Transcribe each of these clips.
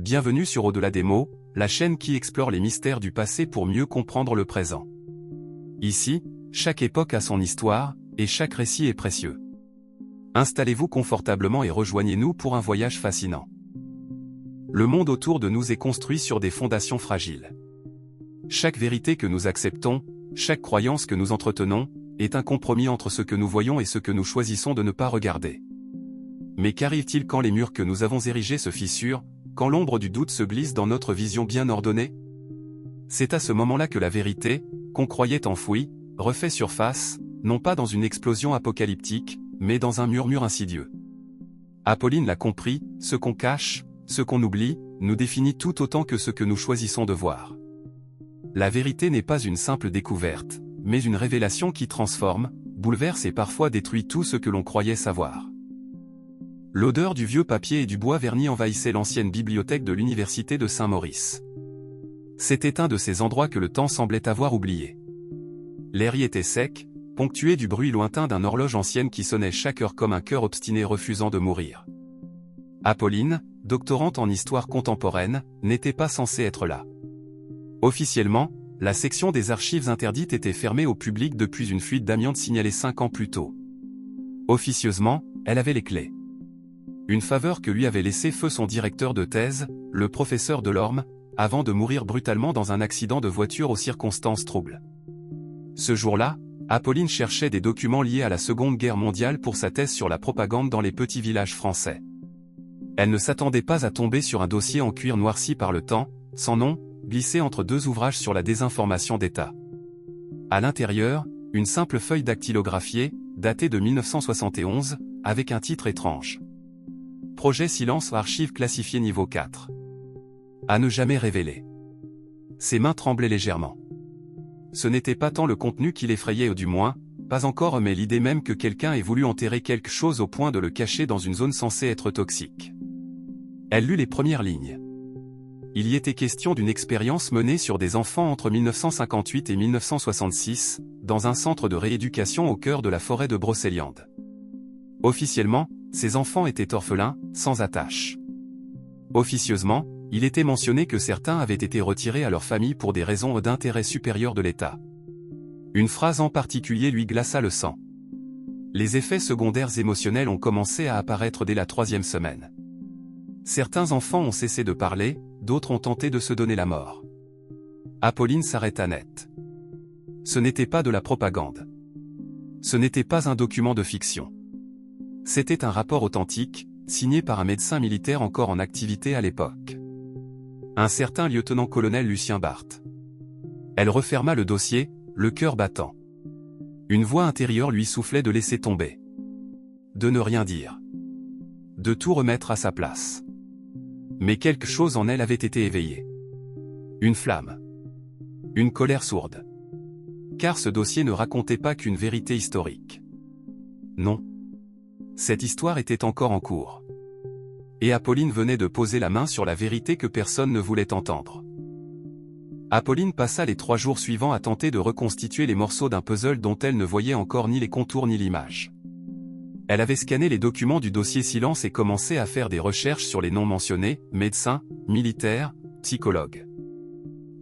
Bienvenue sur Au-delà des mots, la chaîne qui explore les mystères du passé pour mieux comprendre le présent. Ici, chaque époque a son histoire, et chaque récit est précieux. Installez-vous confortablement et rejoignez-nous pour un voyage fascinant. Le monde autour de nous est construit sur des fondations fragiles. Chaque vérité que nous acceptons, chaque croyance que nous entretenons, est un compromis entre ce que nous voyons et ce que nous choisissons de ne pas regarder. Mais qu'arrive-t-il quand les murs que nous avons érigés se fissurent, quand l'ombre du doute se glisse dans notre vision bien ordonnée? C'est à ce moment-là que la vérité, qu'on croyait enfouie, refait surface, non pas dans une explosion apocalyptique, mais dans un murmure insidieux. Apolline l'a compris, ce qu'on cache, ce qu'on oublie, nous définit tout autant que ce que nous choisissons de voir. La vérité n'est pas une simple découverte, mais une révélation qui transforme, bouleverse et parfois détruit tout ce que l'on croyait savoir. L'odeur du vieux papier et du bois verni envahissait l'ancienne bibliothèque de l'université de Saint-Maurice. C'était un de ces endroits que le temps semblait avoir oublié. L'air y était sec, ponctué du bruit lointain d'une horloge ancienne qui sonnait chaque heure comme un cœur obstiné refusant de mourir. Apolline, doctorante en histoire contemporaine, n'était pas censée être là. Officiellement, la section des archives interdites était fermée au public depuis une fuite d'amiante signalée 5 ans plus tôt. Officieusement, elle avait les clés. Une faveur que lui avait laissée feu son directeur de thèse, le professeur Delorme, avant de mourir brutalement dans un accident de voiture aux circonstances troubles. Ce jour-là, Apolline cherchait des documents liés à la Seconde Guerre mondiale pour sa thèse sur la propagande dans les petits villages français. Elle ne s'attendait pas à tomber sur un dossier en cuir noirci par le temps, sans nom, glissé entre deux ouvrages sur la désinformation d'État. À l'intérieur, une simple feuille dactylographiée, datée de 1971, avec un titre étrange. Projet Silence archives classifiées niveau 4. À ne jamais révéler. Ses mains tremblaient légèrement. Ce n'était pas tant le contenu qui l'effrayait ou du moins, pas encore, mais l'idée même que quelqu'un ait voulu enterrer quelque chose au point de le cacher dans une zone censée être toxique. Elle lut les premières lignes. Il y était question d'une expérience menée sur des enfants entre 1958 et 1966, dans un centre de rééducation au cœur de la forêt de Brocéliande. Officiellement, ces enfants étaient orphelins, sans attache. Officieusement, il était mentionné que certains avaient été retirés à leur famille pour des raisons d'intérêt supérieur de l'État. Une phrase en particulier lui glaça le sang. Les effets secondaires émotionnels ont commencé à apparaître dès la 3e semaine. Certains enfants ont cessé de parler, d'autres ont tenté de se donner la mort. Apolline s'arrêta net. Ce n'était pas de la propagande. Ce n'était pas un document de fiction. C'était un rapport authentique, signé par un médecin militaire encore en activité à l'époque. Un certain lieutenant-colonel Lucien Barthes. Elle referma le dossier, le cœur battant. Une voix intérieure lui soufflait de laisser tomber. De ne rien dire. De tout remettre à sa place. Mais quelque chose en elle avait été éveillé. Une flamme. Une colère sourde. Car ce dossier ne racontait pas qu'une vérité historique. Non. Cette histoire était encore en cours. Et Apolline venait de poser la main sur la vérité que personne ne voulait entendre. Apolline passa les 3 jours suivants à tenter de reconstituer les morceaux d'un puzzle dont elle ne voyait encore ni les contours ni l'image. Elle avait scanné les documents du dossier Silence et commencé à faire des recherches sur les noms mentionnés, médecins, militaires, psychologues.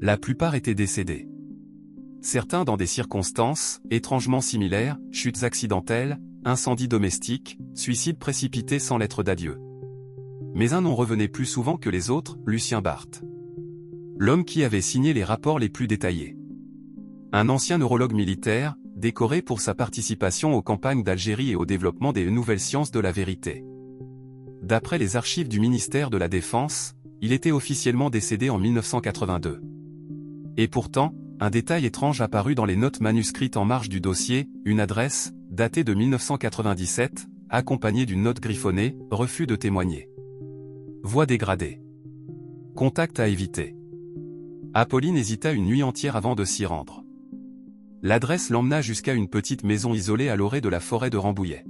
La plupart étaient décédés. Certains dans des circonstances, étrangement similaires, chutes accidentelles, incendies domestiques, suicides précipités sans lettre d'adieu. Mais un nom revenait plus souvent que les autres, Lucien Barthes. L'homme qui avait signé les rapports les plus détaillés. Un ancien neurologue militaire, décoré pour sa participation aux campagnes d'Algérie et au développement des nouvelles sciences de la vérité. D'après les archives du ministère de la Défense, il était officiellement décédé en 1982. Et pourtant, un détail étrange apparut dans les notes manuscrites en marge du dossier, une adresse, datée de 1997, accompagnée d'une note griffonnée, refus de témoigner. Voix dégradée. Contact à éviter. Apolline hésita une nuit entière avant de s'y rendre. L'adresse l'emmena jusqu'à une petite maison isolée à l'orée de la forêt de Rambouillet.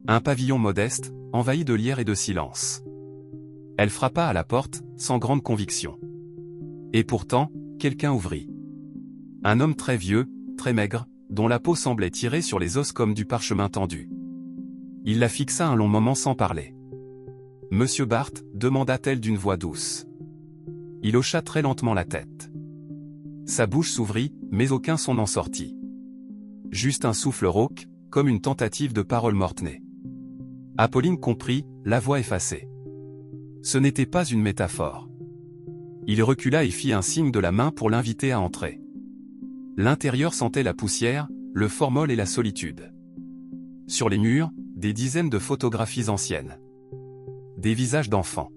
Un pavillon modeste, envahi de lierre et de silence. Elle frappa à la porte, sans grande conviction. Et pourtant, quelqu'un ouvrit. Un homme très vieux, très maigre, dont la peau semblait tirer sur les os comme du parchemin tendu. Il la fixa un long moment sans parler. Monsieur Barth, demanda-t-elle d'une voix douce. Il hocha très lentement la tête. Sa bouche s'ouvrit, mais aucun son n'en sortit. Juste un souffle rauque, comme une tentative de parole mortenée. Apolline comprit, la voix effacée. Ce n'était pas une métaphore. Il recula et fit un signe de la main pour l'inviter à entrer. L'intérieur sentait la poussière, le formol et la solitude. Sur les murs, des dizaines de photographies anciennes. Des visages d'enfants.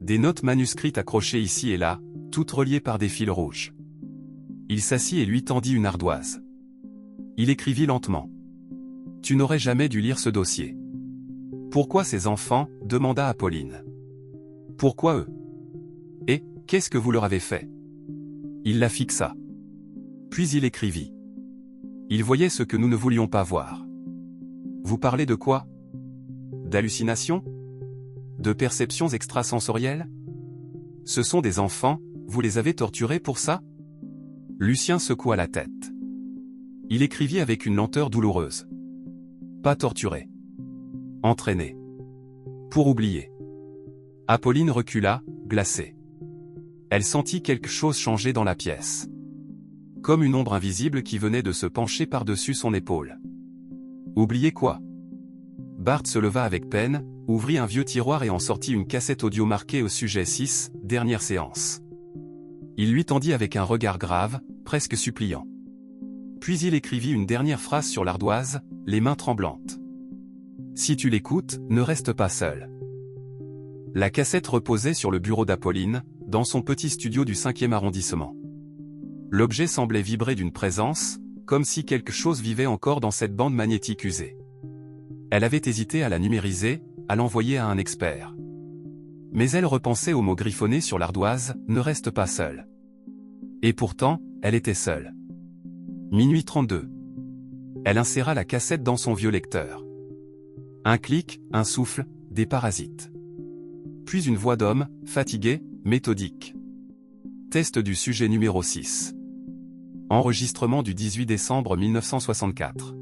Des notes manuscrites accrochées ici et là, toutes reliées par des fils rouges. Il s'assit et lui tendit une ardoise. Il écrivit lentement. « Tu n'aurais jamais dû lire ce dossier. »« Pourquoi ces enfants ?» demanda Apolline. « Pourquoi eux ? Et, qu'est-ce que vous leur avez fait ?» Il la fixa. Puis il écrivit. « Il voyait ce que nous ne voulions pas voir. »« Vous parlez de quoi ? D'hallucinations ? De perceptions extrasensorielles ? Ce sont des enfants, vous les avez torturés pour ça ?» Lucien secoua la tête. Il écrivit avec une lenteur douloureuse. Pas torturé. Entraîné. Pour oublier. Apolline recula, glacée. Elle sentit quelque chose changer dans la pièce. Comme une ombre invisible qui venait de se pencher par-dessus son épaule. Oublier quoi ? Barth se leva avec peine, ouvrit un vieux tiroir et en sortit une cassette audio marquée au sujet 6, dernière séance. Il lui tendit avec un regard grave, presque suppliant. Puis il écrivit une dernière phrase sur l'ardoise, les mains tremblantes. « Si tu l'écoutes, ne reste pas seul. » La cassette reposait sur le bureau d'Apolline, dans son petit studio du 5e arrondissement. L'objet semblait vibrer d'une présence, comme si quelque chose vivait encore dans cette bande magnétique usée. Elle avait hésité à la numériser, à l'envoyer à un expert. Mais elle repensait aux mots griffonnés sur l'ardoise, « Ne reste pas seul. » Et pourtant, elle était seule. Minuit 32. Elle inséra la cassette dans son vieux lecteur. Un clic, un souffle, des parasites. Puis une voix d'homme, fatiguée, méthodique. Test du sujet numéro 6. Enregistrement du 18 décembre 1964.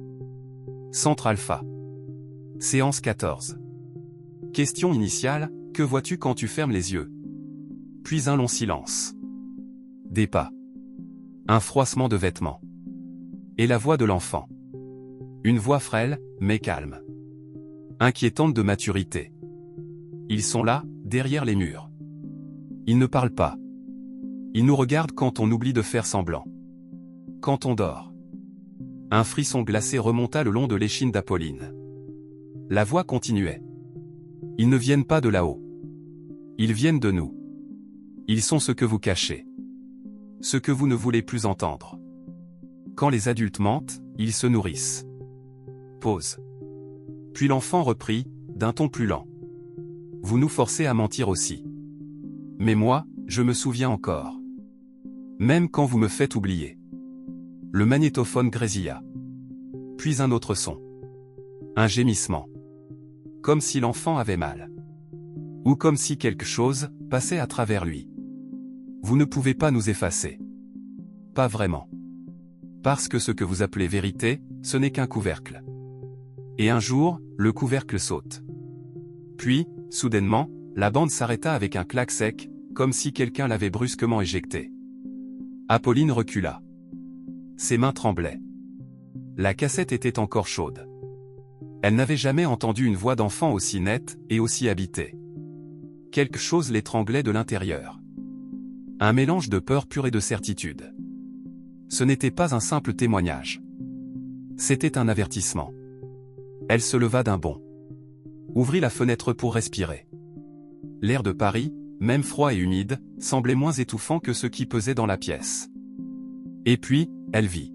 Centre Alpha. Séance 14. Question initiale, que vois-tu quand tu fermes les yeux ? Puis un long silence. Des pas. Un froissement de vêtements. Et la voix de l'enfant. Une voix frêle, mais calme. Inquiétante de maturité. Ils sont là, derrière les murs. Ils ne parlent pas. Ils nous regardent quand on oublie de faire semblant. Quand on dort. Un frisson glacé remonta le long de l'échine d'Apolline. La voix continuait. Ils ne viennent pas de là-haut. Ils viennent de nous. Ils sont ce que vous cachez. Ce que vous ne voulez plus entendre. Quand les adultes mentent, ils se nourrissent. Pause. Puis l'enfant reprit, d'un ton plus lent. Vous nous forcez à mentir aussi. Mais moi, je me souviens encore. Même quand vous me faites oublier. Le magnétophone grésilla. Puis un autre son. Un gémissement. Comme si l'enfant avait mal. Ou comme si quelque chose passait à travers lui. Vous ne pouvez pas nous effacer. Pas vraiment. Parce que ce que vous appelez vérité, ce n'est qu'un couvercle. Et un jour, le couvercle saute. Puis, soudainement, la bande s'arrêta avec un clac sec, comme si quelqu'un l'avait brusquement éjecté. Apolline recula. Ses mains tremblaient. La cassette était encore chaude. Elle n'avait jamais entendu une voix d'enfant aussi nette et aussi habitée. Quelque chose l'étranglait de l'intérieur. Un mélange de peur pure et de certitude. Ce n'était pas un simple témoignage. C'était un avertissement. Elle se leva d'un bond. Ouvrit la fenêtre pour respirer. L'air de Paris, même froid et humide, semblait moins étouffant que ce qui pesait dans la pièce. Et puis, elle vit.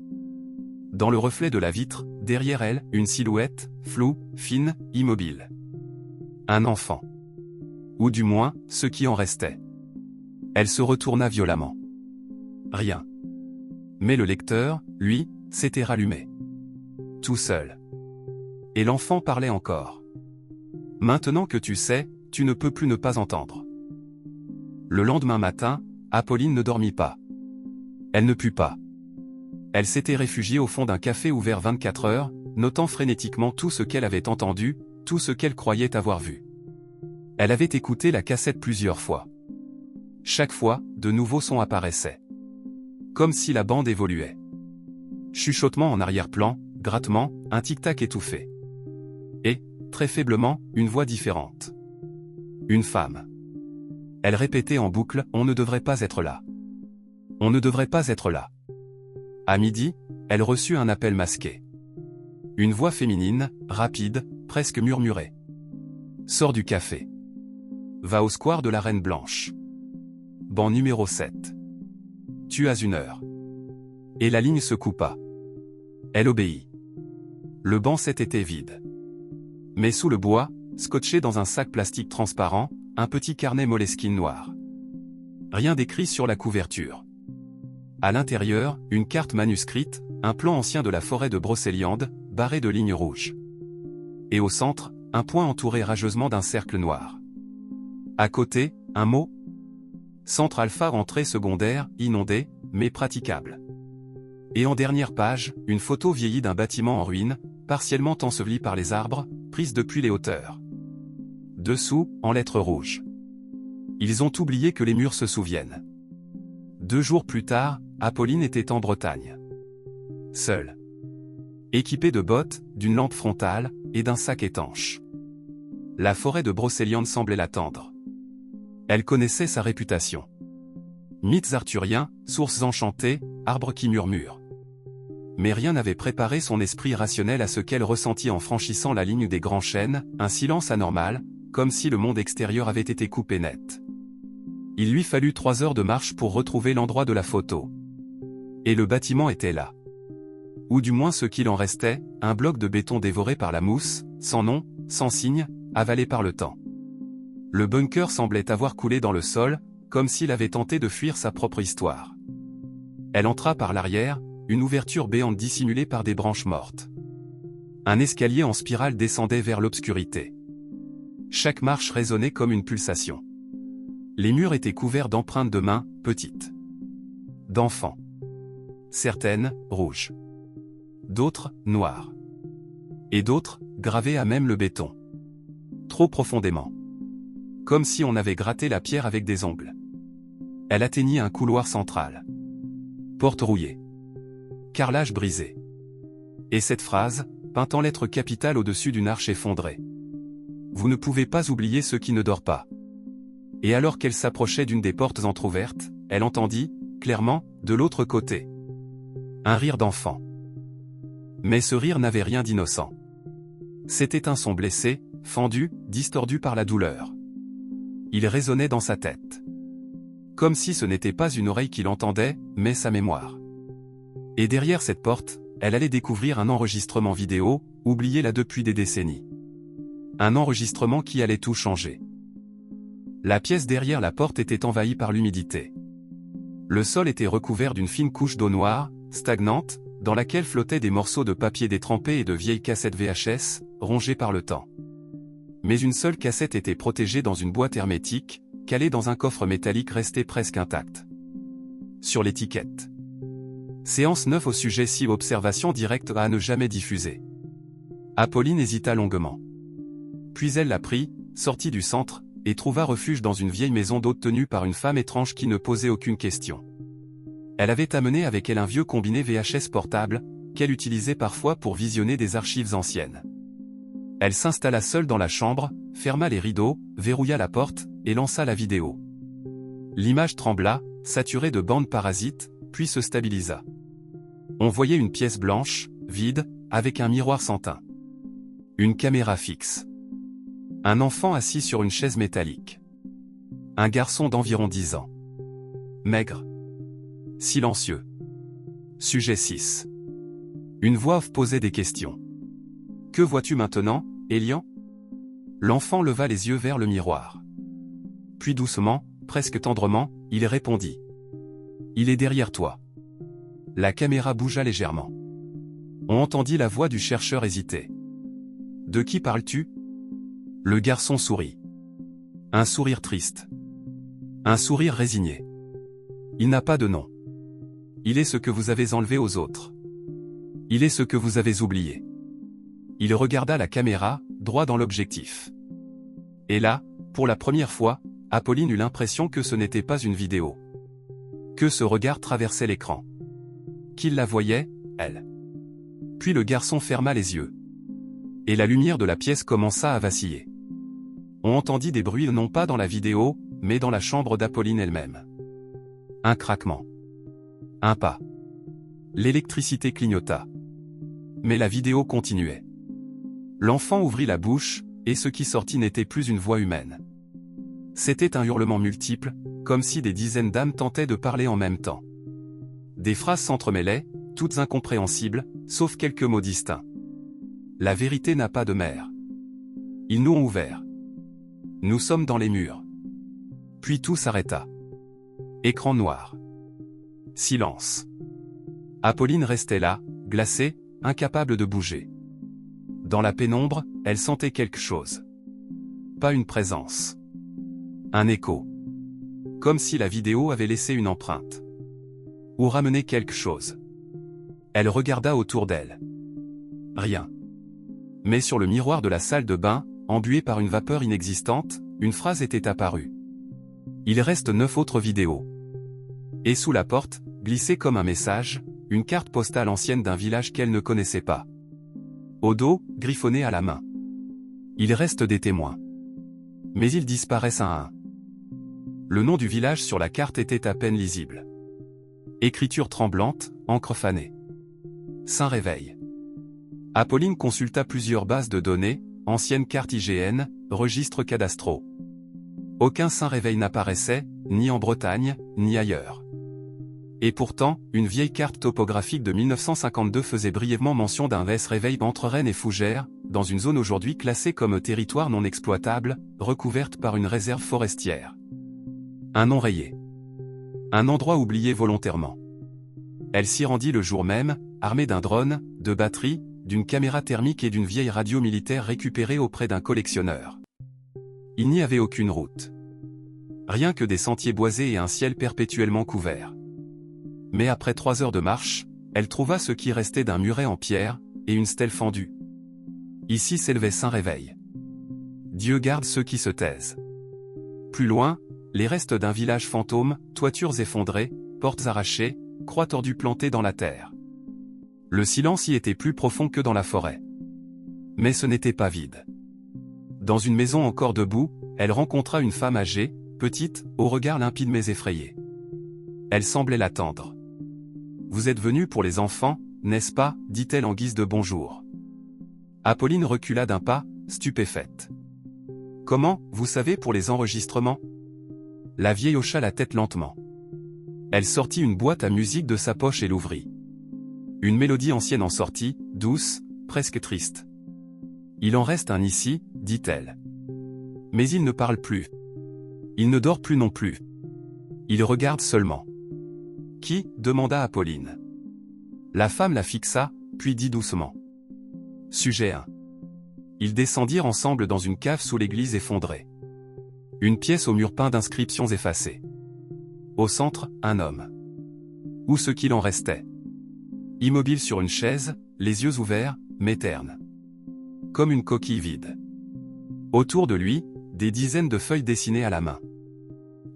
Dans le reflet de la vitre, derrière elle, une silhouette, floue, fine, immobile. Un enfant. Ou du moins, ce qui en restait. Elle se retourna violemment. Rien. Mais le lecteur, lui, s'était rallumé. Tout seul. Et l'enfant parlait encore. Maintenant que tu sais, tu ne peux plus ne pas entendre. Le lendemain matin, Apolline ne dormit pas. Elle ne put pas. Elle s'était réfugiée au fond d'un café ouvert 24 heures, notant frénétiquement tout ce qu'elle avait entendu, tout ce qu'elle croyait avoir vu. Elle avait écouté la cassette plusieurs fois. Chaque fois, de nouveaux sons apparaissaient. Comme si la bande évoluait. Chuchotement en arrière-plan, grattement, un tic-tac étouffé. Et, très faiblement, une voix différente. Une femme. Elle répétait en boucle, « On ne devrait pas être là. On ne devrait pas être là. » À midi, elle reçut un appel masqué. Une voix féminine, rapide, presque murmurée. « Sors du café. Va au square de la Reine Blanche. Banc numéro 7. Tu as 1 heure. » Et la ligne se coupa. Elle obéit. Le banc 7 était vide. Mais sous le bois, scotché dans un sac plastique transparent, un petit carnet Moleskine noir. Rien d'écrit sur la couverture. À l'intérieur, une carte manuscrite, un plan ancien de la forêt de Brocéliande, barré de lignes rouges. Et au centre, un point entouré rageusement d'un cercle noir. À côté, un mot. Centre alpha entrée secondaire, inondé, mais praticable. Et en dernière page, une photo vieillie d'un bâtiment en ruine, partiellement enseveli par les arbres, prise depuis les hauteurs. Dessous, en lettres rouges. Ils ont oublié que les murs se souviennent. 2 jours plus tard, Apolline était en Bretagne. Seule. Équipée de bottes, d'une lampe frontale, et d'un sac étanche. La forêt de Brocéliande semblait l'attendre. Elle connaissait sa réputation. Mythes arthuriens, sources enchantées, arbres qui murmurent. Mais rien n'avait préparé son esprit rationnel à ce qu'elle ressentit en franchissant la ligne des grands chênes, un silence anormal, comme si le monde extérieur avait été coupé net. Il lui fallut 3 heures de marche pour retrouver l'endroit de la photo. Et le bâtiment était là. Ou du moins ce qu'il en restait, un bloc de béton dévoré par la mousse, sans nom, sans signe, avalé par le temps. Le bunker semblait avoir coulé dans le sol, comme s'il avait tenté de fuir sa propre histoire. Elle entra par l'arrière, une ouverture béante dissimulée par des branches mortes. Un escalier en spirale descendait vers l'obscurité. Chaque marche résonnait comme une pulsation. Les murs étaient couverts d'empreintes de mains, petites. D'enfants. Certaines, rouges. D'autres, noires. Et d'autres, gravées à même le béton. Trop profondément. Comme si on avait gratté la pierre avec des ongles. Elle atteignit un couloir central. Porte rouillée. Carrelage brisé. Et cette phrase, peinte en lettres capitales au-dessus d'une arche effondrée. Vous ne pouvez pas oublier ceux qui ne dorment pas. Et alors qu'elle s'approchait d'une des portes entr'ouvertes, elle entendit, clairement, de l'autre côté. Un rire d'enfant. Mais ce rire n'avait rien d'innocent. C'était un son blessé, fendu, distordu par la douleur. Il résonnait dans sa tête. Comme si ce n'était pas une oreille qui l'entendait, mais sa mémoire. Et derrière cette porte, elle allait découvrir un enregistrement vidéo, oublié là depuis des décennies. Un enregistrement qui allait tout changer. La pièce derrière la porte était envahie par l'humidité. Le sol était recouvert d'une fine couche d'eau noire, stagnante, dans laquelle flottaient des morceaux de papier détrempés et de vieilles cassettes VHS, rongées par le temps. Mais une seule cassette était protégée dans une boîte hermétique, calée dans un coffre métallique resté presque intact. Sur l'étiquette. Séance 9 au sujet si observation directe à ne jamais diffuser. Apolline hésita longuement. Puis elle la prit, sortit du centre, et trouva refuge dans une vieille maison d'hôte tenue par une femme étrange qui ne posait aucune question. Elle avait amené avec elle un vieux combiné VHS portable, qu'elle utilisait parfois pour visionner des archives anciennes. Elle s'installa seule dans la chambre, ferma les rideaux, verrouilla la porte, et lança la vidéo. L'image trembla, saturée de bandes parasites, puis se stabilisa. On voyait une pièce blanche, vide, avec un miroir sans teint. Une caméra fixe. Un enfant assis sur une chaise métallique. Un garçon d'environ 10 ans. Maigre. Silencieux. Sujet 6. Une voix off posait des questions. Que vois-tu maintenant, Elian ? L'enfant leva les yeux vers le miroir. Puis doucement, presque tendrement, il répondit. Il est derrière toi. La caméra bougea légèrement. On entendit la voix du chercheur hésiter. De qui parles-tu ? Le garçon sourit. Un sourire triste. Un sourire résigné. Il n'a pas de nom. Il est ce que vous avez enlevé aux autres. Il est ce que vous avez oublié. Il regarda la caméra, droit dans l'objectif. Et là, Pour la première fois, Apolline eut l'impression que ce n'était pas une vidéo. Que ce regard traversait l'écran. Qu'il la voyait, elle. Puis le garçon ferma les yeux. Et la lumière de la pièce commença à vaciller. On entendit des bruits non pas dans la vidéo, mais dans la chambre d'Apolline elle-même. Un craquement. Un pas. L'électricité clignota. Mais la vidéo continuait. L'enfant ouvrit la bouche, et ce qui sortit n'était plus une voix humaine. C'était un hurlement multiple, comme si des dizaines d'âmes tentaient de parler en même temps. Des phrases s'entremêlaient, toutes incompréhensibles, sauf quelques mots distincts. La vérité n'a pas de mère. Ils nous ont ouvert. Nous sommes dans les murs. Puis tout s'arrêta. Écran noir. Silence. Apolline restait là, glacée, incapable de bouger. Dans la pénombre, elle sentait quelque chose. Pas une présence. Un écho. Comme si la vidéo avait laissé une empreinte. Ou ramené quelque chose. Elle regarda autour d'elle. Rien. Mais sur le miroir de la salle de bain, embué par une vapeur inexistante, une phrase était apparue. Il reste 9 autres vidéos. Et sous la porte, glissée comme un message, une carte postale ancienne d'un village qu'elle ne connaissait pas. Au dos, griffonné à la main. Il reste des témoins. Mais ils disparaissent un à un. Le nom du village sur la carte était à peine lisible. Écriture tremblante, encre fanée. Saint-Réveil. Apolline consulta plusieurs bases de données, anciennes cartes IGN, registres cadastraux. Aucun Saint-Réveil n'apparaissait, ni en Bretagne, ni ailleurs. Et pourtant, une vieille carte topographique de 1952 faisait brièvement mention d'un réveil entre Rennes et Fougères, dans une zone aujourd'hui classée comme territoire non exploitable, recouverte par une réserve forestière. Un nom rayé. Un endroit oublié volontairement. Elle s'y rendit le jour même, armée d'un drone, de batteries, d'une caméra thermique et d'une vieille radio militaire récupérée auprès d'un collectionneur. Il n'y avait aucune route. Rien que des sentiers boisés et un ciel perpétuellement couvert. Mais après 3 heures de marche, elle trouva ce qui restait d'un muret en pierre, et une stèle fendue. Ici s'élevait Saint-Réveil. Dieu garde ceux qui se taisent. Plus loin, les restes d'un village fantôme, toitures effondrées, portes arrachées, croix tordues plantées dans la terre. Le silence y était plus profond que dans la forêt. Mais ce n'était pas vide. Dans une maison encore debout, elle rencontra une femme âgée, petite, au regard limpide mais effrayé. Elle semblait l'attendre. « Vous êtes venu pour les enfants, n'est-ce pas » dit-elle en guise de bonjour. Apolline recula d'un pas, stupéfaite. « Comment, vous savez pour les enregistrements » La vieille hocha la tête lentement. Elle sortit une boîte à musique de sa poche et l'ouvrit. Une mélodie ancienne en sortit, douce, presque triste. « Il en reste un ici, dit-elle. Mais il ne parle plus. Il ne dort plus non plus. Il regarde seulement. » « Qui » demanda Apolline. La femme la fixa, puis dit doucement. « Sujet 1. » Ils descendirent ensemble dans une cave sous l'église effondrée. Une pièce aux murs peints d'inscriptions effacées. Au centre, un homme. Ou ce qu'il en restait. Immobile sur une chaise, les yeux ouverts, mais ternes. Comme une coquille vide. Autour de lui, des dizaines de feuilles dessinées à la main.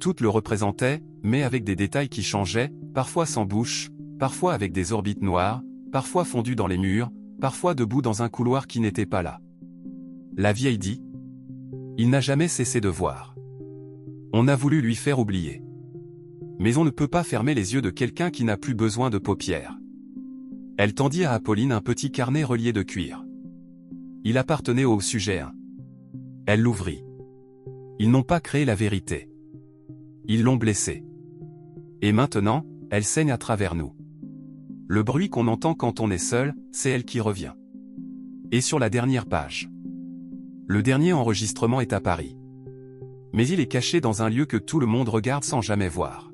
Toutes le représentaient, mais avec des détails qui changeaient, parfois sans bouche, parfois avec des orbites noires, parfois fondues dans les murs, parfois debout dans un couloir qui n'était pas là. La vieille dit. Il n'a jamais cessé de voir. On a voulu lui faire oublier. Mais on ne peut pas fermer les yeux de quelqu'un qui n'a plus besoin de paupières. Elle tendit à Apolline un petit carnet relié de cuir. Il appartenait au sujet 1. Elle l'ouvrit. Ils n'ont pas créé la vérité. Ils l'ont blessée. Et maintenant, elle saigne à travers nous. Le bruit qu'on entend quand on est seul, c'est elle qui revient. Et sur la dernière page. Le dernier enregistrement est à Paris. Mais il est caché dans un lieu que tout le monde regarde sans jamais voir.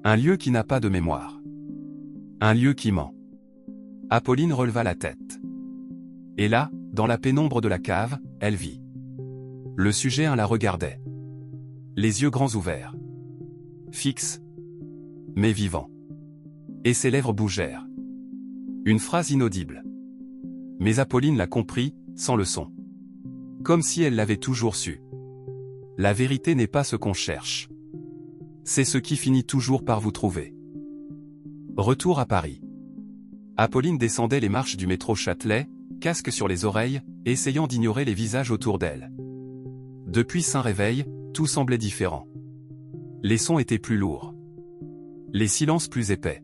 Un lieu qui n'a pas de mémoire. Un lieu qui ment. Apolline releva la tête. Et là, dans la pénombre de la cave, elle vit. Le sujet 1 la regardait. Les yeux grands ouverts. Fixes. Mais vivants. Et ses lèvres bougèrent. Une phrase inaudible. Mais Apolline l'a compris, sans le son. Comme si elle l'avait toujours su. La vérité n'est pas ce qu'on cherche. C'est ce qui finit toujours par vous trouver. Retour à Paris. Apolline descendait les marches du métro Châtelet, casque sur les oreilles, essayant d'ignorer les visages autour d'elle. Depuis Saint-Réveil, tout semblait différent. Les sons étaient plus lourds. Les silences plus épais.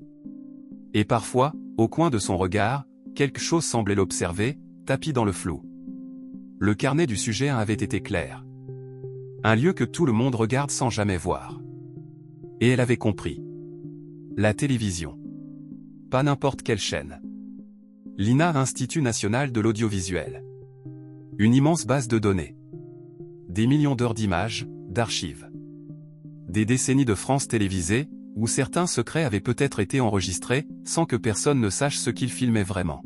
Et parfois, au coin de son regard, quelque chose semblait l'observer, tapi dans le flou. Le carnet du sujet avait été clair. Un lieu que tout le monde regarde sans jamais voir. Et elle avait compris. La télévision. Pas n'importe quelle chaîne. L'INA, Institut National de l'Audiovisuel. Une immense base de données. Des millions d'heures d'images, d'archives. Des décennies de France télévisée, où certains secrets avaient peut-être été enregistrés, sans que personne ne sache ce qu'ils filmaient vraiment.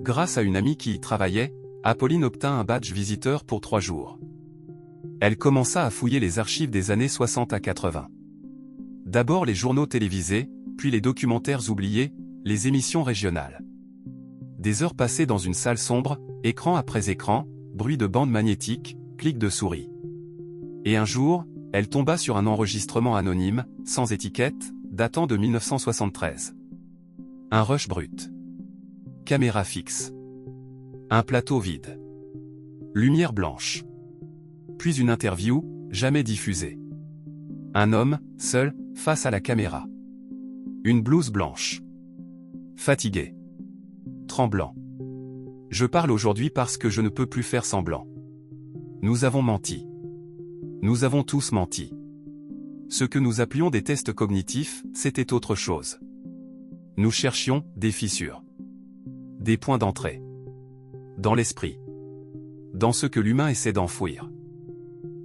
Grâce à une amie qui y travaillait, Apolline obtint un badge visiteur pour 3 jours. Elle commença à fouiller les archives des années 60 à 80. D'abord les journaux télévisés, puis les documentaires oubliés, les émissions régionales. Des heures passées dans une salle sombre, écran après écran, bruit de bande magnétique, clic de souris. Et un jour, elle tomba sur un enregistrement anonyme, sans étiquette, datant de 1973. Un rush brut. Caméra fixe. Un plateau vide. Lumière blanche. Puis une interview, jamais diffusée. Un homme, seul, face à la caméra. Une blouse blanche. Fatigué. Tremblant. Je parle aujourd'hui parce que je ne peux plus faire semblant. Nous avons menti. Nous avons tous menti. Ce que nous appelions des tests cognitifs, c'était autre chose. Nous cherchions des fissures. Des points d'entrée. Dans l'esprit. Dans ce que l'humain essaie d'enfouir.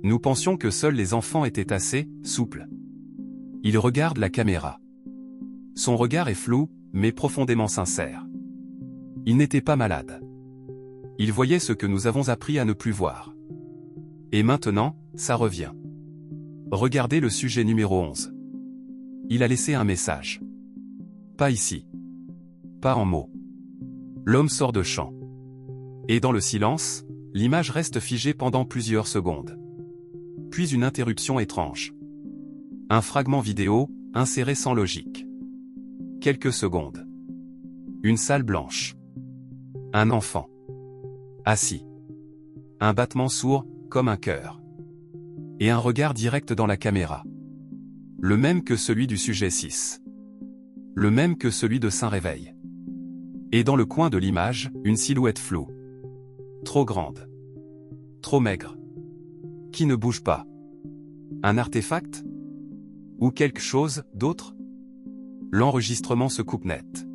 Nous pensions que seuls les enfants étaient assez souples. Il regarde la caméra. Son regard est flou, mais profondément sincère. Il n'était pas malade. Il voyait ce que nous avons appris à ne plus voir. Et maintenant, ça revient. Regardez le sujet numéro 11. Il a laissé un message. Pas ici. Pas en mots. L'homme sort de champ. Et dans le silence, l'image reste figée pendant plusieurs secondes. Puis une interruption étrange. Un fragment vidéo, inséré sans logique. Quelques secondes. Une salle blanche. Un enfant. Assis. Un battement sourd, comme un cœur. Et un regard direct dans la caméra. Le même que celui du sujet 6. Le même que celui de Saint-Réveil. Et dans le coin de l'image, une silhouette floue. Trop grande. Trop maigre. Qui ne bouge pas. Un artefact? Ou quelque chose d'autre? L'enregistrement se coupe net.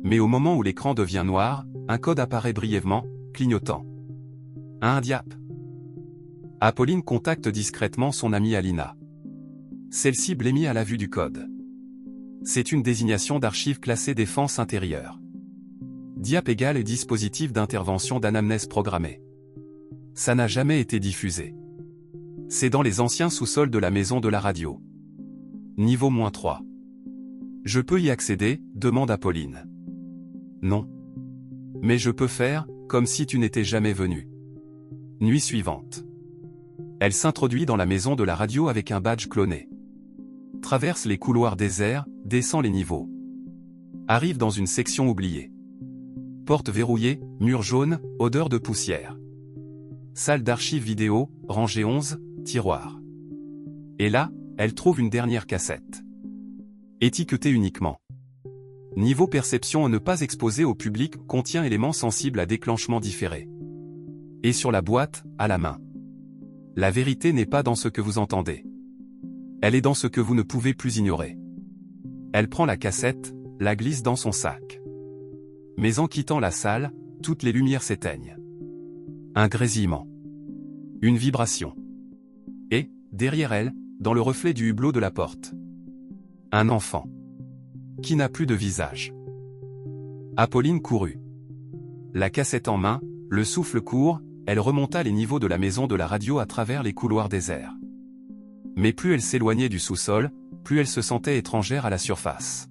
Mais au moment où l'écran devient noir, un code apparaît brièvement, clignotant. Un diap. Apolline contacte discrètement son amie Alina. Celle-ci blêmit à la vue du code. C'est une désignation d'archives classées défense intérieure. DIAP égale dispositif d'intervention d'anamnèse programmée. Ça n'a jamais été diffusé. C'est dans les anciens sous-sols de la maison de la radio. Niveau -3. Je peux y accéder, demande Apolline. Non. Mais je peux faire, comme si tu n'étais jamais venu. Nuit suivante. Elle s'introduit dans la maison de la radio avec un badge cloné. Traverse les couloirs déserts, descend les niveaux. Arrive dans une section oubliée. Porte verrouillée, mur jaune, odeur de poussière. Salle d'archives vidéo, rangée 11, tiroir. Et là, elle trouve une dernière cassette. Étiquetée uniquement. Niveau perception à ne pas exposer au public contient éléments sensibles à déclenchement différé. Et sur la boîte, à la main. La vérité n'est pas dans ce que vous entendez. Elle est dans ce que vous ne pouvez plus ignorer. Elle prend la cassette, la glisse dans son sac. Mais en quittant la salle, toutes les lumières s'éteignent. Un grésillement. Une vibration. Et, derrière elle, dans le reflet du hublot de la porte. Un enfant. Qui n'a plus de visage. Apolline courut. La cassette en main, le souffle court, elle remonta les niveaux de la maison de la radio à travers les couloirs déserts. Mais plus elle s'éloignait du sous-sol, plus elle se sentait étrangère à la surface.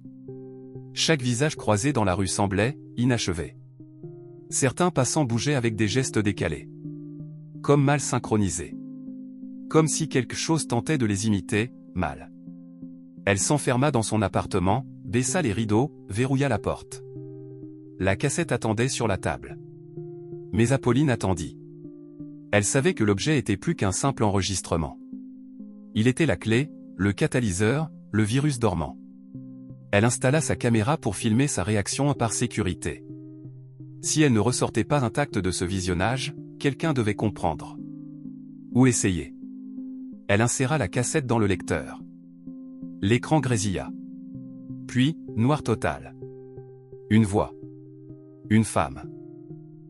Chaque visage croisé dans la rue semblait inachevé. Certains passants bougeaient avec des gestes décalés. Comme mal synchronisés. comme si quelque chose tentait de les imiter, mal. Elle s'enferma dans son appartement, baissa les rideaux, verrouilla la porte. La cassette attendait sur la table. Mais Apolline attendit. Elle savait que l'objet était plus qu'un simple enregistrement. Il était la clé, le catalyseur, le virus dormant. Elle installa sa caméra pour filmer sa réaction par sécurité. Si elle ne ressortait pas intacte de ce visionnage, quelqu'un devait comprendre. Ou essayer. Elle inséra la cassette dans le lecteur. L'écran grésilla. Puis, noir total. Une voix. Une femme.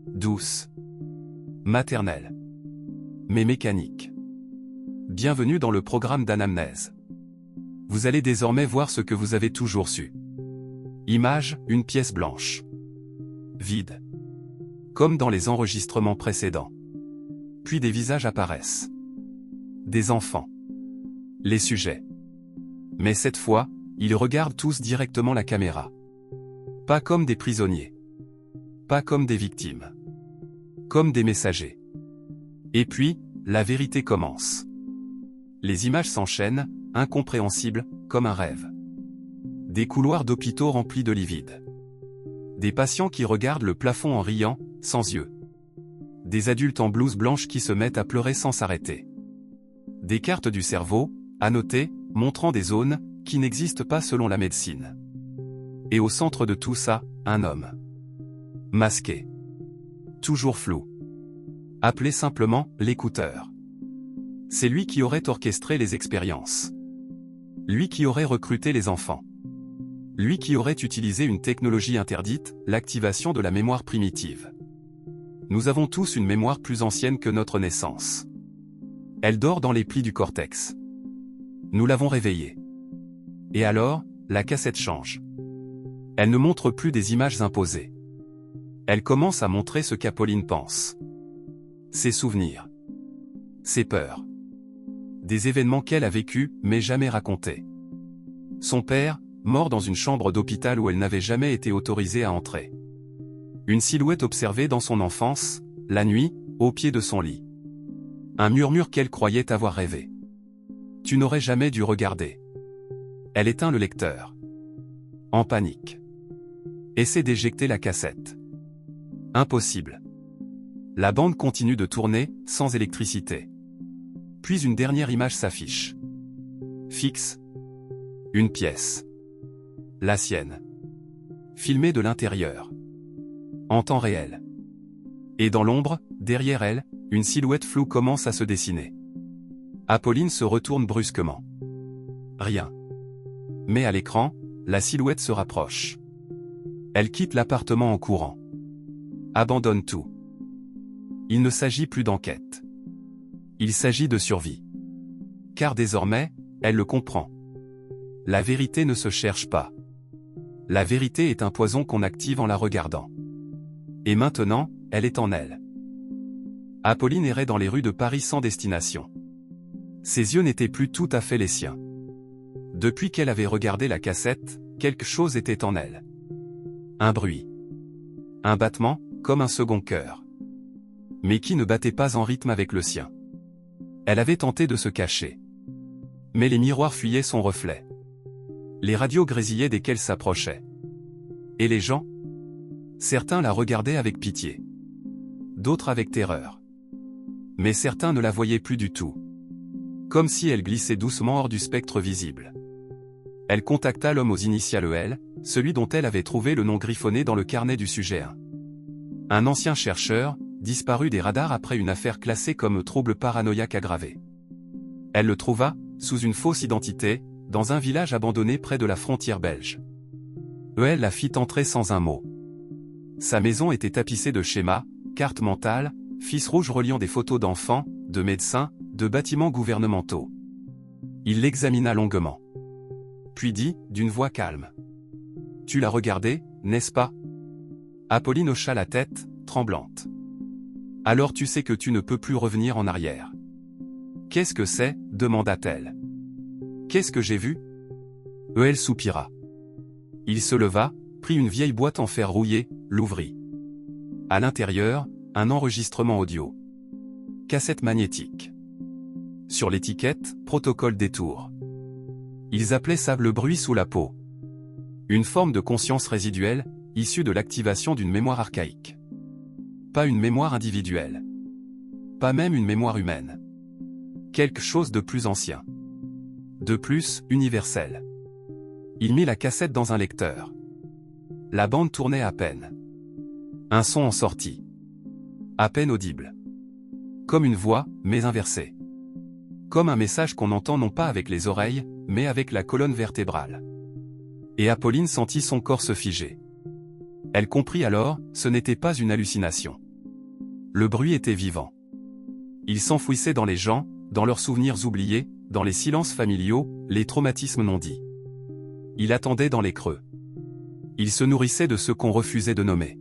Douce. Maternelle. Mais mécanique. Bienvenue dans le programme d'anamnèse. Vous allez désormais voir ce que vous avez toujours su. Image, une pièce blanche. Vide. Comme dans les enregistrements précédents. Puis des visages apparaissent. Des enfants. Les sujets. Mais cette fois, ils regardent tous directement la caméra. Pas comme des prisonniers. Pas comme des victimes. Comme des messagers. Et puis, la vérité commence. Les images s'enchaînent, incompréhensibles, comme un rêve. Des couloirs d'hôpitaux remplis de livides. Des patients qui regardent le plafond en riant, sans yeux. Des adultes en blouse blanche qui se mettent à pleurer sans s'arrêter. Des cartes du cerveau, annotées, montrant des zones, qui n'existent pas selon la médecine. Et au centre de tout ça, un homme. Masqué. Toujours flou. Appelé simplement l'écouteur. C'est lui qui aurait orchestré les expériences. Lui qui aurait recruté les enfants. Lui qui aurait utilisé une technologie interdite, l'activation de la mémoire primitive. Nous avons tous une mémoire plus ancienne que notre naissance. Elle dort dans les plis du cortex. Nous l'avons réveillée. Et alors, la cassette change. Elle ne montre plus des images imposées. Elle commence à montrer ce qu'Apolline pense. Ses souvenirs. Ses peurs. Des événements qu'elle a vécus, mais jamais racontés. Son père, mort dans une chambre d'hôpital où elle n'avait jamais été autorisée à entrer. Une silhouette observée dans son enfance, la nuit, au pied de son lit. Un murmure qu'elle croyait avoir rêvé. Tu n'aurais jamais dû regarder. Elle éteint le lecteur. En panique. Essaie d'éjecter la cassette. Impossible. La bande continue de tourner, sans électricité. Puis une dernière image s'affiche. Fixe. Une pièce. La sienne. Filmée de l'intérieur. En temps réel. Et dans l'ombre, derrière elle, une silhouette floue commence à se dessiner. Apolline se retourne brusquement. Rien. Mais à l'écran, la silhouette se rapproche. Elle quitte l'appartement en courant. Abandonne tout. Il ne s'agit plus d'enquête. Il s'agit de survie. Car désormais, elle le comprend. La vérité ne se cherche pas. La vérité est un poison qu'on active en la regardant. Et maintenant, elle est en elle. Apolline errait dans les rues de Paris sans destination. Ses yeux n'étaient plus tout à fait les siens. Depuis qu'elle avait regardé la cassette, quelque chose était en elle. Un bruit. Un battement, comme un second cœur. Mais qui ne battait pas en rythme avec le sien. Elle avait tenté de se cacher. Mais les miroirs fuyaient son reflet. Les radios grésillaient dès qu'elle s'approchait. Et les gens? Certains la regardaient avec pitié. D'autres avec terreur. Mais certains ne la voyaient plus du tout. Comme si elle glissait doucement hors du spectre visible. Elle contacta l'homme aux initiales EL, celui dont elle avait trouvé le nom griffonné dans le carnet du sujet 1. Un ancien chercheur, disparu des radars après une affaire classée comme trouble paranoïaque aggravé. Elle le trouva, sous une fausse identité, dans un village abandonné près de la frontière belge. EL la fit entrer sans un mot. Sa maison était tapissée de schémas, cartes mentales, fils rouges reliant des photos d'enfants, de médecins, de bâtiments gouvernementaux. Il l'examina longuement. Puis dit, d'une voix calme. « Tu l'as regardé, n'est-ce pas ?» Apolline hocha la tête, tremblante. « Alors tu sais que tu ne peux plus revenir en arrière. »« Qu'est-ce que c'est ?» demanda-t-elle. « Qu'est-ce que j'ai vu ?» Elle soupira. Il se leva, prit une vieille boîte en fer rouillé, l'ouvrit. À l'intérieur, un enregistrement audio. Cassette magnétique. Sur l'étiquette, protocole détour. Ils appelaient ça le bruit sous la peau. Une forme de conscience résiduelle, issue de l'activation d'une mémoire archaïque. Pas une mémoire individuelle. Pas même une mémoire humaine. Quelque chose de plus ancien. De plus, universel. Il mit la cassette dans un lecteur. La bande tournait à peine. Un son en sortit. À peine audible. Comme une voix, mais inversée. Comme un message qu'on entend non pas avec les oreilles, mais avec la colonne vertébrale. Et Apolline sentit son corps se figer. Elle comprit alors, ce n'était pas une hallucination. Le bruit était vivant. Il s'enfouissait dans les gens, dans leurs souvenirs oubliés, dans les silences familiaux, les traumatismes non dits. Il attendait dans les creux. Il se nourrissait de ce qu'on refusait de nommer.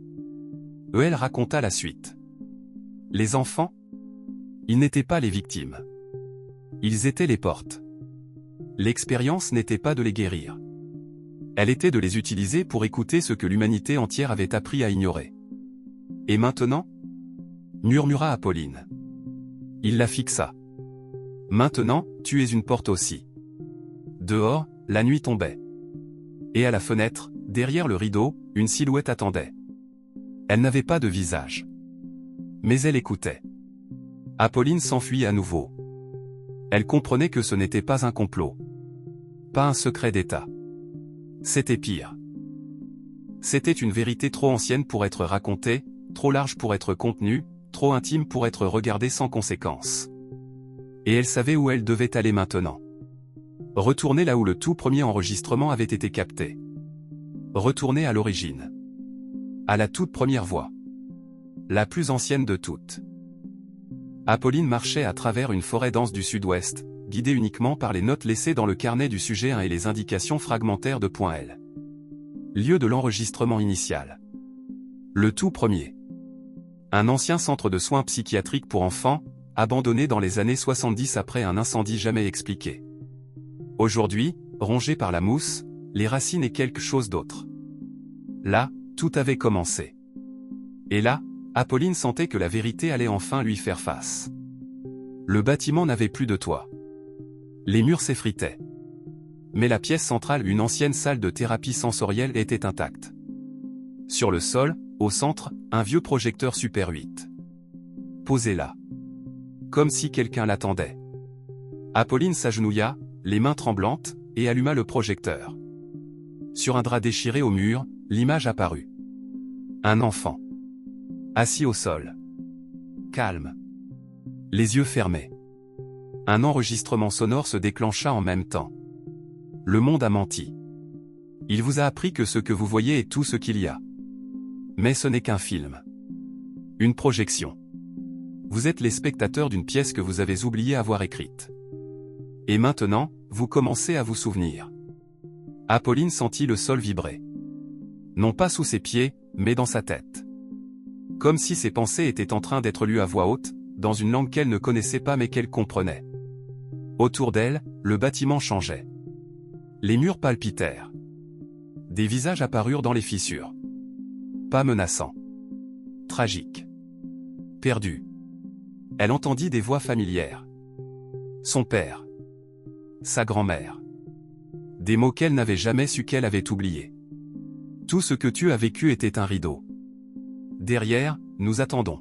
Elle raconta la suite. Les enfants? Ils n'étaient pas les victimes. Ils étaient les portes. L'expérience n'était pas de les guérir. Elle était de les utiliser pour écouter ce que l'humanité entière avait appris à ignorer. Et maintenant? Murmura Apolline. Il la fixa. Maintenant, tu es une porte aussi. Dehors, la nuit tombait. Et à la fenêtre, derrière le rideau, une silhouette attendait. Elle n'avait pas de visage. Mais elle écoutait. Apolline s'enfuit à nouveau. Elle comprenait que ce n'était pas un complot. Pas un secret d'État. C'était pire. C'était une vérité trop ancienne pour être racontée, trop large pour être contenue, trop intime pour être regardée sans conséquence. Et elle savait où elle devait aller maintenant. Retourner là où le tout premier enregistrement avait été capté. Retourner à l'origine. À la toute première voix. La plus ancienne de toutes. Apolline marchait à travers une forêt dense du sud-ouest, guidée uniquement par les notes laissées dans le carnet du sujet 1 et les indications fragmentaires de point L. Lieu de l'enregistrement initial. Le tout premier. Un ancien centre de soins psychiatriques pour enfants, abandonné dans les années 70 après un incendie jamais expliqué. Aujourd'hui, rongé par la mousse, les racines et quelque chose d'autre. Là, tout avait commencé. Et là, Apolline sentait que la vérité allait enfin lui faire face. Le bâtiment n'avait plus de toit. Les murs s'effritaient. Mais la pièce centrale, une ancienne salle de thérapie sensorielle, était intacte. Sur le sol, au centre, un vieux projecteur Super 8. Posé là. Comme si quelqu'un l'attendait. Apolline s'agenouilla, les mains tremblantes, et alluma le projecteur. Sur un drap déchiré au mur, l'image apparut. Un enfant. Assis au sol. Calme. Les yeux fermés. Un enregistrement sonore se déclencha en même temps. Le monde a menti. Il vous a appris que ce que vous voyez est tout ce qu'il y a. Mais ce n'est qu'un film. Une projection. Vous êtes les spectateurs d'une pièce que vous avez oublié avoir écrite. Et maintenant, vous commencez à vous souvenir. Apolline sentit le sol vibrer. Non pas sous ses pieds, mais dans sa tête. Comme si ses pensées étaient en train d'être lues à voix haute, dans une langue qu'elle ne connaissait pas mais qu'elle comprenait. Autour d'elle, le bâtiment changeait. Les murs palpitèrent. Des visages apparurent dans les fissures. Pas menaçants. Tragiques. Perdus. Elle entendit des voix familières. Son père. Sa grand-mère. Des mots qu'elle n'avait jamais su qu'elle avait oubliés. Tout ce que tu as vécu était un rideau. Derrière, nous attendons.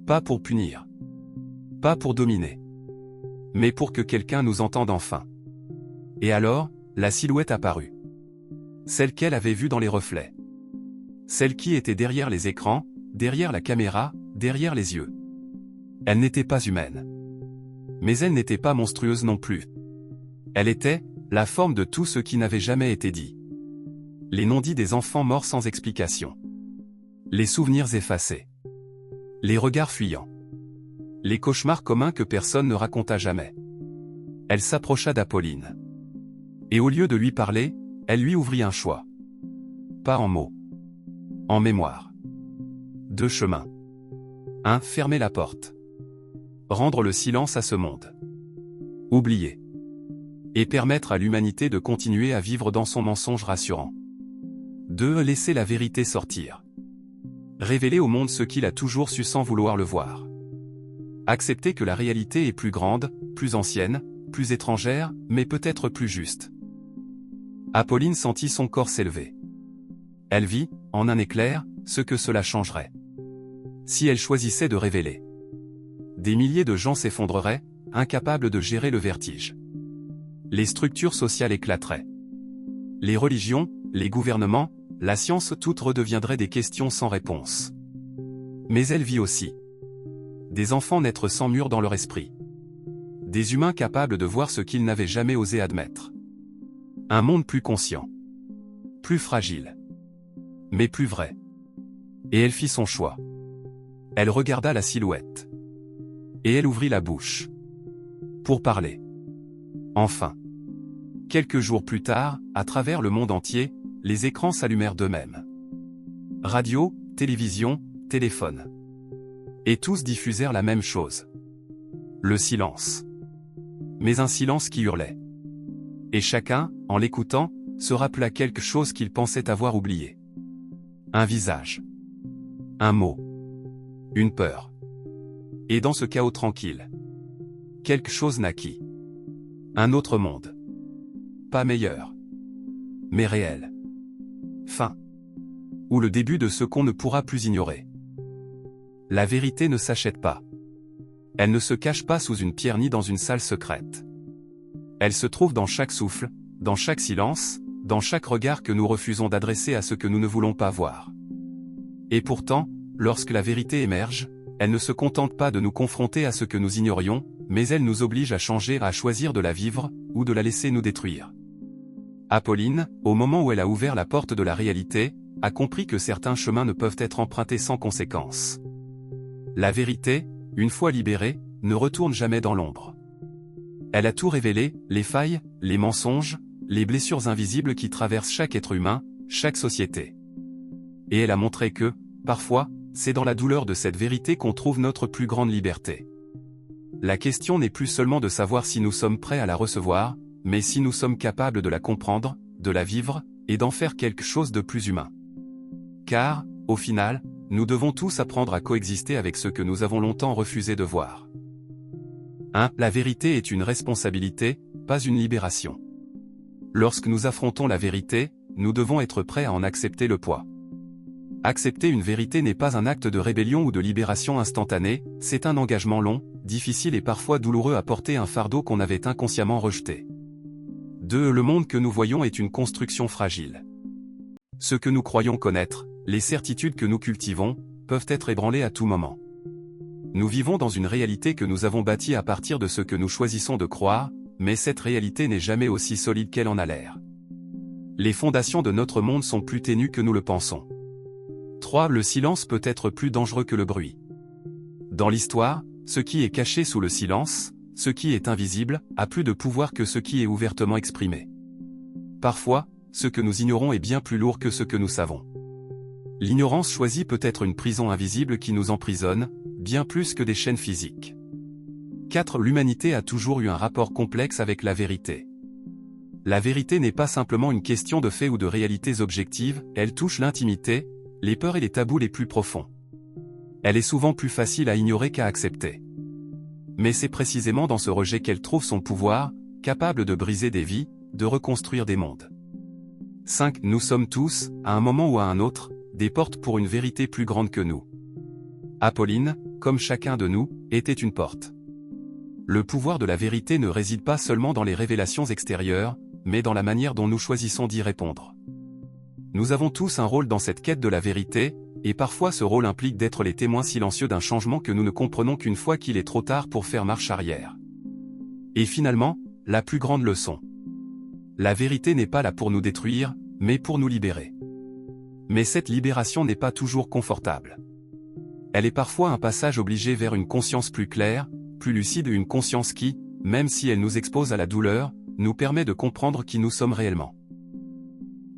Pas pour punir. Pas pour dominer. Mais pour que quelqu'un nous entende enfin. Et alors, la silhouette apparut. Celle qu'elle avait vue dans les reflets. Celle qui était derrière les écrans, derrière la caméra, derrière les yeux. Elle n'était pas humaine. Mais elle n'était pas monstrueuse non plus. Elle était la forme de tout ce qui n'avait jamais été dit. Les non-dits des enfants morts sans explication. Les souvenirs effacés. Les regards fuyants. Les cauchemars communs que personne ne raconta jamais. Elle s'approcha d'Apolline. Et au lieu de lui parler, elle lui ouvrit un choix. Pas en mots. En mémoire. Deux chemins. 1. Fermer la porte. Rendre le silence à ce monde. Oublier. Et permettre à l'humanité de continuer à vivre dans son mensonge rassurant. 2. Laisser la vérité sortir. Révéler au monde ce qu'il a toujours su sans vouloir le voir. Accepter que la réalité est plus grande, plus ancienne, plus étrangère, mais peut-être plus juste. Apolline sentit son corps s'élever. Elle vit, en un éclair, ce que cela changerait. Si elle choisissait de révéler. Des milliers de gens s'effondreraient, incapables de gérer le vertige. Les structures sociales éclateraient. Les religions, les gouvernements, la science, toutes redeviendraient des questions sans réponse. Mais elle vit aussi. Des enfants naître sans mur dans leur esprit. Des humains capables de voir ce qu'ils n'avaient jamais osé admettre. Un monde plus conscient. Plus fragile. Mais plus vrai. Et elle fit son choix. Elle regarda la silhouette. Et elle ouvrit la bouche. Pour parler. Enfin. Quelques jours plus tard, à travers le monde entier, les écrans s'allumèrent d'eux-mêmes. Radio, télévision, téléphone. Et tous diffusèrent la même chose. Le silence. Mais un silence qui hurlait. Et chacun, en l'écoutant, se rappela quelque chose qu'il pensait avoir oublié. Un visage. Un mot. Une peur. Et dans ce chaos tranquille, quelque chose naquit. Un autre monde. Pas meilleur. Mais réel. Fin. Ou le début de ce qu'on ne pourra plus ignorer. La vérité ne s'achète pas. Elle ne se cache pas sous une pierre ni dans une salle secrète. Elle se trouve dans chaque souffle, dans chaque silence, dans chaque regard que nous refusons d'adresser à ce que nous ne voulons pas voir. Et pourtant, lorsque la vérité émerge, elle ne se contente pas de nous confronter à ce que nous ignorions, mais elle nous oblige à changer, à choisir de la vivre, ou de la laisser nous détruire. Apolline, au moment où elle a ouvert la porte de la réalité, a compris que certains chemins ne peuvent être empruntés sans conséquence. La vérité, une fois libérée, ne retourne jamais dans l'ombre. Elle a tout révélé, les failles, les mensonges, les blessures invisibles qui traversent chaque être humain, chaque société. Et elle a montré que, parfois, c'est dans la douleur de cette vérité qu'on trouve notre plus grande liberté. La question n'est plus seulement de savoir si nous sommes prêts à la recevoir, mais si nous sommes capables de la comprendre, de la vivre, et d'en faire quelque chose de plus humain. Car, au final, nous devons tous apprendre à coexister avec ce que nous avons longtemps refusé de voir. 1. La vérité est une responsabilité, pas une libération. Lorsque nous affrontons la vérité, nous devons être prêts à en accepter le poids. Accepter une vérité n'est pas un acte de rébellion ou de libération instantanée, c'est un engagement long, difficile et parfois douloureux à porter, un fardeau qu'on avait inconsciemment rejeté. 2. Le monde que nous voyons est une construction fragile. Ce que nous croyons connaître, les certitudes que nous cultivons, peuvent être ébranlées à tout moment. Nous vivons dans une réalité que nous avons bâtie à partir de ce que nous choisissons de croire, mais cette réalité n'est jamais aussi solide qu'elle en a l'air. Les fondations de notre monde sont plus ténues que nous le pensons. 3. Le silence peut être plus dangereux que le bruit. Dans l'histoire, ce qui est caché sous le silence, ce qui est invisible, a plus de pouvoir que ce qui est ouvertement exprimé. Parfois, ce que nous ignorons est bien plus lourd que ce que nous savons. L'ignorance choisie peut être une prison invisible qui nous emprisonne, bien plus que des chaînes physiques. 4. L'humanité a toujours eu un rapport complexe avec la vérité. La vérité n'est pas simplement une question de faits ou de réalités objectives, elle touche l'intimité, les peurs et les tabous les plus profonds. Elle est souvent plus facile à ignorer qu'à accepter. Mais c'est précisément dans ce rejet qu'elle trouve son pouvoir, capable de briser des vies, de reconstruire des mondes. 5. Nous sommes tous, à un moment ou à un autre, des portes pour une vérité plus grande que nous. Apolline, comme chacun de nous, était une porte. Le pouvoir de la vérité ne réside pas seulement dans les révélations extérieures, mais dans la manière dont nous choisissons d'y répondre. Nous avons tous un rôle dans cette quête de la vérité, et parfois ce rôle implique d'être les témoins silencieux d'un changement que nous ne comprenons qu'une fois qu'il est trop tard pour faire marche arrière. Et finalement, la plus grande leçon. La vérité n'est pas là pour nous détruire, mais pour nous libérer. Mais cette libération n'est pas toujours confortable. Elle est parfois un passage obligé vers une conscience plus claire, plus lucide, une conscience qui, même si elle nous expose à la douleur, nous permet de comprendre qui nous sommes réellement.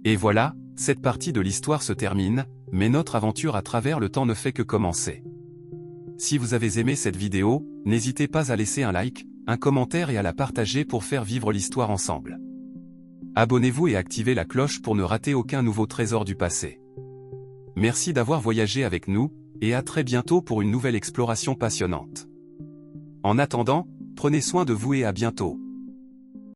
Et voilà, cette partie de l'histoire se termine, mais notre aventure à travers le temps ne fait que commencer. Si vous avez aimé cette vidéo, n'hésitez pas à laisser un like, un commentaire et à la partager pour faire vivre l'histoire ensemble. Abonnez-vous et activez la cloche pour ne rater aucun nouveau trésor du passé. Merci d'avoir voyagé avec nous, et à très bientôt pour une nouvelle exploration passionnante. En attendant, prenez soin de vous et à bientôt.